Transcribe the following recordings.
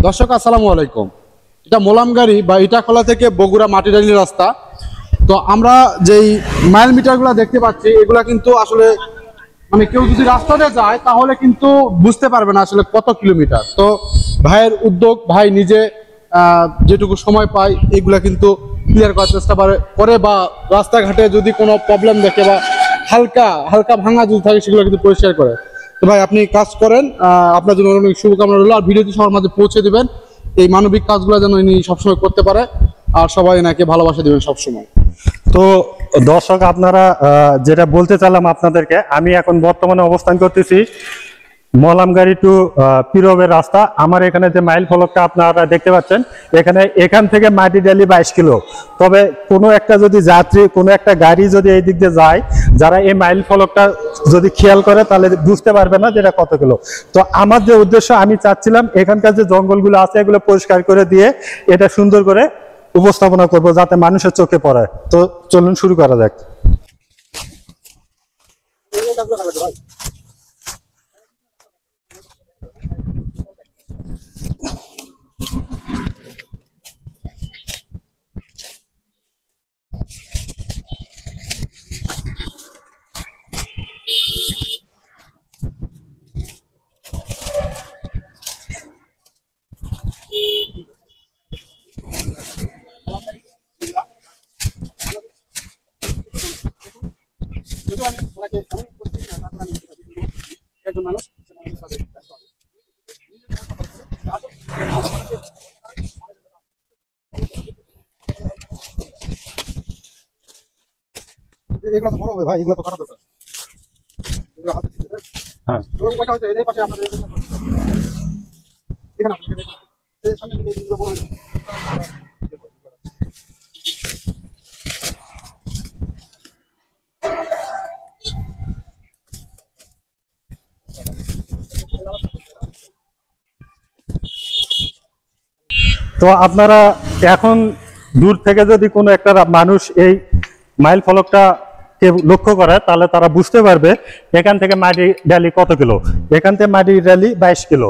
দর্শক আসসালামু আলাইকুম। এটা মোলামগাড়ি বা ইটাখোলা থেকে বগুড়া মাটিডালি রাস্তা। তো আমরা যেই মাইল মিটারগুলো দেখতে পাচ্ছি এগুলা কিন্তু আসলে মানে কেউ যদি রাস্তাতে যায় তাহলে কিন্তু বুঝতে পারবে না আসলে কত কিলোমিটার। তো ভাইয়ের উদ্যোগ, ভাই নিজে যেটুকু সময় পায় এগুলা কিন্তু ক্লিয়ার করার চেষ্টা করে বা রাস্তাঘাটে যদি কোনো প্রবলেম দেখে বা হালকা হালকা ভাঙা যদি থাকে সেগুলো কিন্তু পরিষ্কার করে। তো ভাই আপনি কাজ করেন, আপনার জন্য অনেক শুভকামনা রইল। আর ভিডিওটি সবার মাঝে পৌঁছে দিবেন, এই মানবিক কাজগুলো যেন ইনি সবসময় করতে পারে আর সবাই এনাকে ভালোবাসা দিবেন সবসময়। তো দর্শক, আপনারা যেটা বলতে চাইলাম আপনাদেরকে, আমি এখন বর্তমানে অবস্থান করতেছি মলামগাড়ি টু পিরবের রাস্তা। আমার এখানে যে মাইল ফলকটা আপনারা দেখতে পাচ্ছেন, এখান থেকে মাটিডালি 22 কিলো। তবে কোনো একটা যদি যাত্রী, কোনো একটা গাড়ি যদি এই দিক দিয়ে যায়, যারা এই মাইল ফলকটা যদি খেয়াল করে তাহলে বুঝতে পারবে না যেটা কত কিলো। তো আমার যে উদ্দেশ্য, আমি চাচ্ছিলাম এখানকার যে জঙ্গলগুলো আছে এগুলো পরিষ্কার করে দিয়ে এটা সুন্দর করে উপস্থাপনা করব যাতে মানুষের চোখে পড়ে। তো চলুন শুরু করা যাক। এগুলো তো বড় হবে ভাই, এগুলো তো কাটা দরকার। হ্যাঁ, তো আপনারা এখন দূর থেকে যদি কোনো একটা মানুষ এই মাইল ফলকটা লক্ষ্য করে তাহলে তারা বুঝতে পারবে এখান থেকে মাটিডালি কত কিলো। এখান থেকে মাটিডালি 22 কিলো।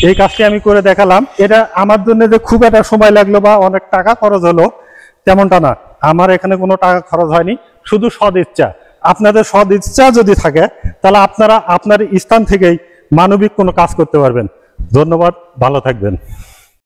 এই কাজটি আমি করে দেখালাম। এটা আমার জন্য যে খুব একটা সময় লাগলো বা অনেক টাকা খরচ হলো তেমনটা না। আমার এখানে কোনো টাকা খরচ হয়নি, শুধু সদিচ্ছা। আপনাদের সদিচ্ছা যদি থাকে তাহলে আপনারা আপনার স্থান থেকেই মানবিক কোনো কাজ করতে পারবেন। ধন্যবাদ, ভালো থাকবেন।